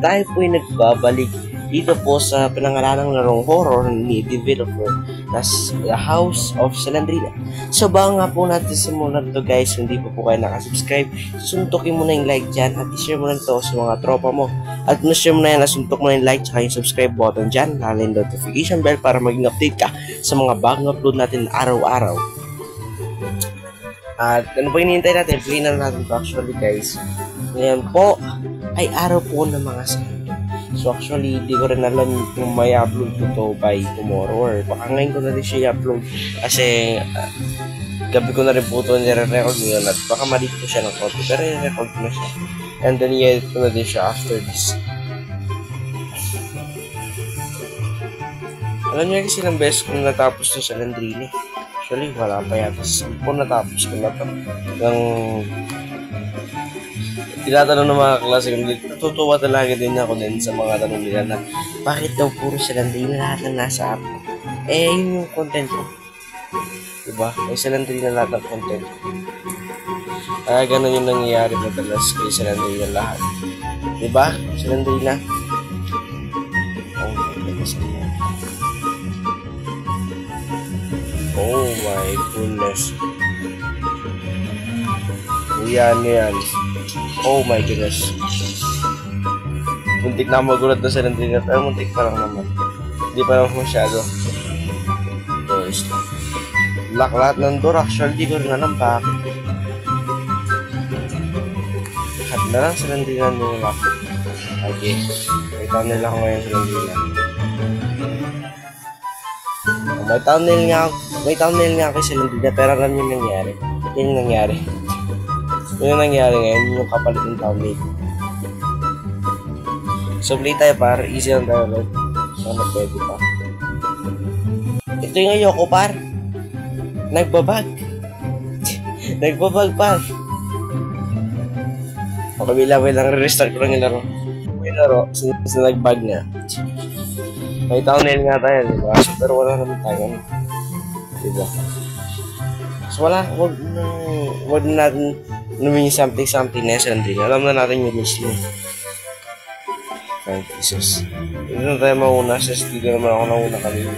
tayo po ay nagbabalik dito po sa pinangalanang larong horror ni developer na The House of Salandrina. So bago nga po natin simulan to guys, hindi po kayo nakasubscribe, suntukin mo na yung like dyan at i-share mo na ito sa mga tropa mo. At na-share mo na yan, nasuntok mo na yung like at yung subscribe button dyan, lalo yung notification bell para maging update ka sa mga bagong upload natin araw-araw. At ano ba hinihintay natin? Play na natin to actually guys. Ngayon po ay araw po ng mga Santo. So actually, hindi ko rin alam kung may upload ko to by tomorrow or baka ngayon ko na rin siya i-upload kasi gabi ko na rin po ito nire-record ngayon at baka mali ko siya ng konti pero i-record ko na siya and then i-edit ko na din siya after this. Alam niyo kasi ilang beses kung natapos to sa Salandrina. Actually, wala pa yata. Kung natapos ko na to ng tinatanong ng mga klase kung natutuwa talaga din ako din sa mga tanong nila na bakit daw puro Salandrina lahat ng nasa app. Yun yung content ko. Diba? May Salandrina lahat ng content ko. Kaya ganun yung nangyayari madalas kay Salandrina lahat. Diba? Salandrina. Oh my goodness. Yan yan. Oh my goodness. Muntik na magulat na sa Salandrina pero muntik pa lang naman. Hindi pa lang masyado. Doors. Lock lahat ng door. Actually, di ko rin alam bakit. Lahat na lang sa Salandrina nung lock. Okay. May thumbnail ako ngayon sa Salandrina. May thumbnail nga ako sa Salandrina pero alam nyo nangyari. Yun yung nangyari. Yun yung nangyari ngayon, yung kapalit ng thumbnail. So play tayo par, easy lang tayo load. Sana pwede pa. Ito yung ayoko par. Nagbabag. Nagbabag par. Okay, bilang re-restart ko lang yung laro. May laro, since nagbag nga. May thumbnail nga tayo, diba? Pero wala naman tayo. Diba? So wala, wag na natin namin something na sa Salandrina. Alam na natin yung rules mo. Thank you, Jesus. Hindi na tayo mauna. Sis, dito naman ako nauna kanina.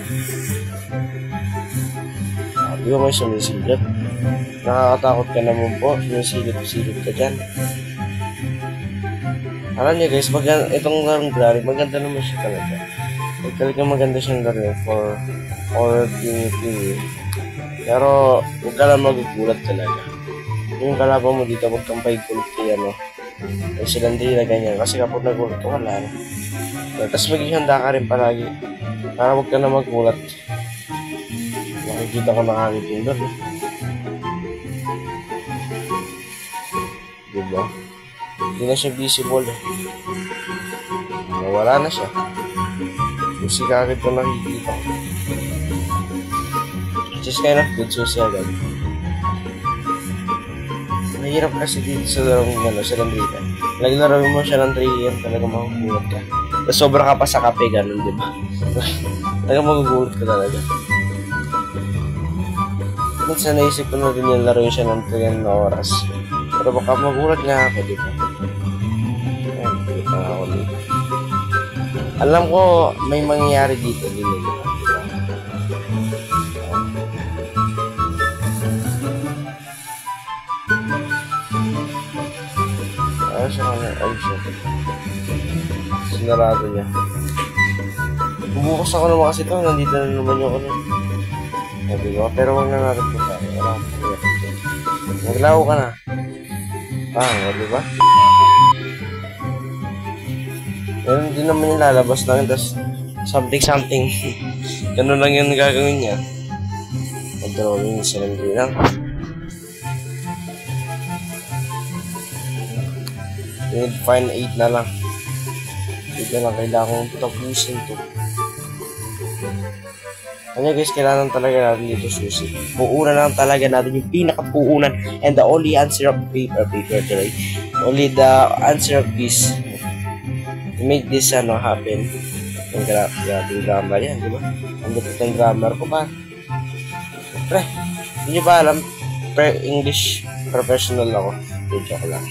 Di ba may sumisilip? Nakakatakot ka naman po. Sumisilip ka dyan. Alam niyo guys, itong larong Glory, maganda naman siya talaga. Talagang maganda siyang laro for horror TV. Pero huwag ka lang magugulat talaga. Yung kalaban mo dito, huwag kang paigulat kay may Salandrina ganyan. Kasi kapag nagulat ko, wala na. Tapos maging handa ka rin palagi. Para huwag ka na magulat. Makikita ko nakakiting doon. Diba? Hindi na siya visible. Wala na siya. Susi ka agad ko nakikita ko. Which is kind of good susi agad. Mahirap kasi dito sa larong Salandrina. Naglaro mo siya ng 3 years, talaga magugulat ka. Tapos sobra ka pa sa kape, ganun, di ba? Talaga magugulat ka talaga. Minsan naisip ko na din yung laro siya ng 3 na oras. Pero baka magulat nga ako, di ba? Ayun, pilit na ako dito. Alam ko, may mangyayari dito, di ba? Ay, siya. Sinarado niya. Bubukas ako naman kasi ito. Nandito na naman yung ano. Sabi ko, pero huwag na natin po tayo. Wala akong pagkakas. Naglaho ka na. Diba? Meron din naman yung lalabas lang. Tapos, something. Ganun lang yung gagawin niya. Mag-drawing sa Salandrina. Fine 8 na lang. Ito na kailangan kong tapusin to. Kanya guys, kailangan talaga natin dito susi. Puunan lang talaga natin yung pinakapuunan and the only answer of paper today. Only the answer of this to make this happen. Yung grammar yan, di ba? Ang lupit ng grammar ko pa. Pre, hindi ba alam? English professional ako. Joke lang.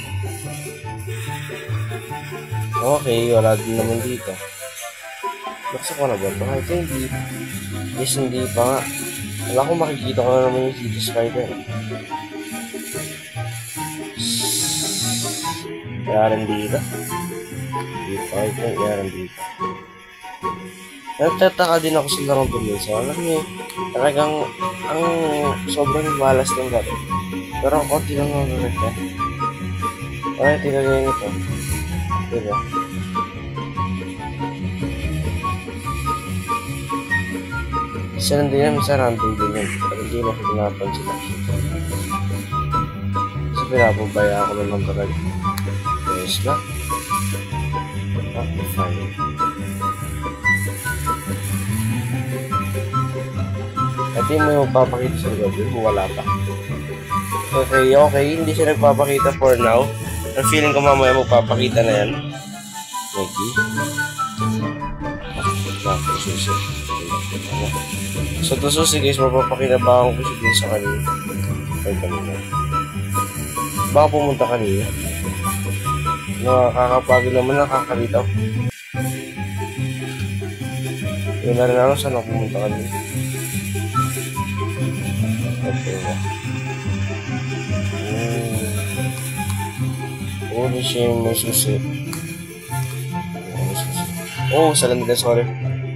Okay, wala din naman dito. Baksa ko na ba ito? Ito hindi. Yes, hindi pa nga. Wala ko makikita ko na naman yung City Spider. Yaran dito. Dito, ito yung yaran dito. Nagtataka din ako sa larong Dumisa. Alam niyo, talagang ang sobrang malas ng garo. Pero ang konti lang ang gagawin. Okay, tinagawin ito. Diba? Isa lang din yan, isa random din yan. Pero hindi na pinapansin ako. Kasi pinapabaya ako naman talaga. Yes na. Okay, fine. At yung may magpapakita sa gabi, wala pa. Okay, hindi siya nagpapakita for now. Ang feeling ko mamaya magpapakita na yan. Maggi. Susi. So, ito susi guys, mapapakita ba akong kasi din sa kanina. Ay, kanina. Baka pumunta kanina. Nakakapagod naman, nakakalitaw. Yun na rin ako, saan ako pumunta kanina. Okay ba? Uli siya yung may susi. Oh, Salandrina, sorry.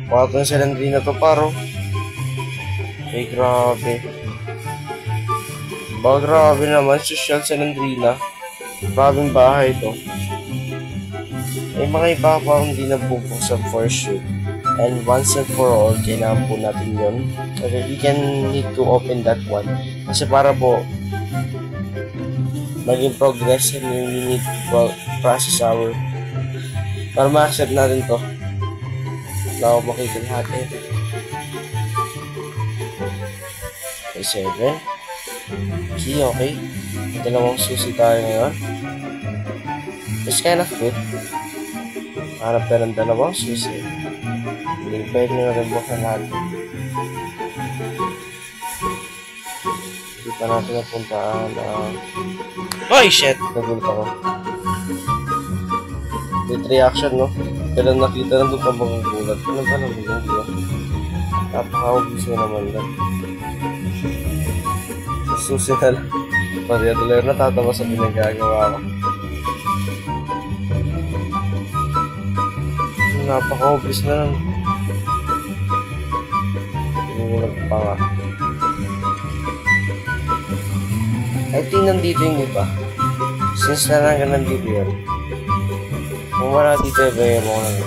Pakito yung Salandrina to, paro. Ay, grabe. Ba, grabe naman. Social Salandrina. Grabing bahay to. Ay, mga iba pa hindi nabubuksan for sure. And once and for all, kailangan po natin yun. Okay, we can need to open that one. Kasi para po, maging progress and we need to process our para ma-accept natin to. Wala ako makita lahat eh. Okay, 7. Okay. Dalawang susi tayo ngayon. It's kind of good. Harap tayo ng dalawang susi. Hindi pwede na rin buksan lahat. Hindi pa natin napuntaan. Oy, shit! Nagulat ako. Good reaction, no? Kailan nakita na doon pa magugulat. Ano ba naman yun? Napaka-obvious naman lang. Susi na lang. Maria Dolor, natatawa sa pinagagawa ko. Napaka-obvious na lang. Nagulat pa nga. I think nandito yung iba. Since na lang nandito yun. Kung wala dito, iba mo lang.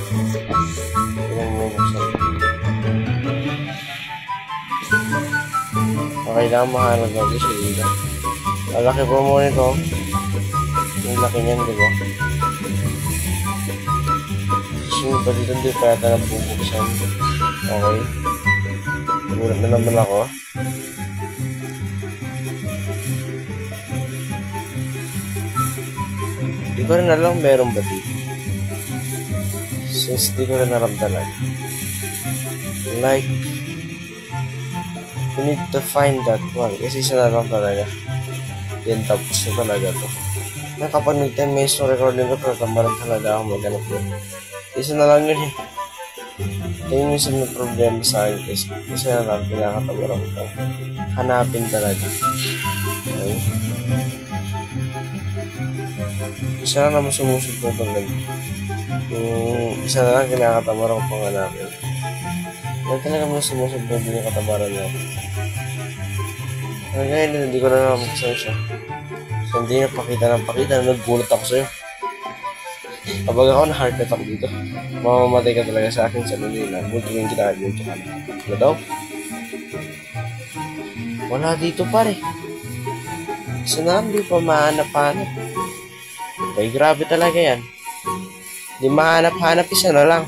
Ilang mo buksan. Okay lang, mahanap natin siya dito. Malaki po mo nito. Yung laki niyan, di ba? Yung pa dito, hindi pa yata nabubuksan. Okay. Nagulat na naman ako. Di ko rin alam meron ba dito. Since di ko rin naramdaman. Like, we need to find that one. Kasi isa na lang talaga. Yan tapos na talaga to. Na kapag nag-10 minutes ng recording ko, tatamaran talaga ako maghanap yun. Isa na lang yun eh. Ito yung isa na problema sa akin. Isa na lang pinakatawaran ko. Hanapin talaga. Okay. Isa na naman sumusod po itong ganito. Yung isa na lang kinakatamaran ko pang hanapin. Yan talaga mo sumusod po din yung katamaran niya. Ngayon, hindi ko na nakapagsan siya. So, hindi na pakita ng pakita. Naggulat ako sa'yo. Kapag ako na-heart attack dito, mamamatay ka talaga sa akin sa Manila. Buti yung ginagawa ito ka na. Ano daw? Wala dito pare. Isa na lang, di pa mahanap-hanap. Okay, grabe talaga yan. Di mahanap-hanap, isa na lang.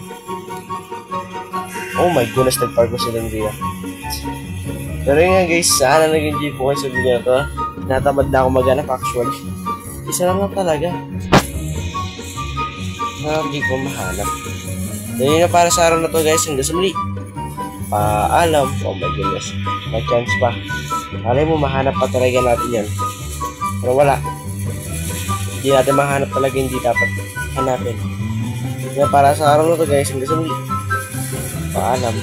Oh my goodness, nagpark ko sila nila. Pero yun nga guys, sana nag-enjoy po kayo sa video na to. Natamad na ako maghanap actually. Isa lang talaga. Hindi ko mahanap. Dahil na para sa araw na to guys, hanggang sa muli. Paalam. Oh my goodness. May chance pa. Alay mo, mahanap pa talaga natin yan. Pero wala. Hindi natin mahanap talaga, hindi dapat hanapin. Kaya para sa araw na to guys, hanggang sa muli. Paalam.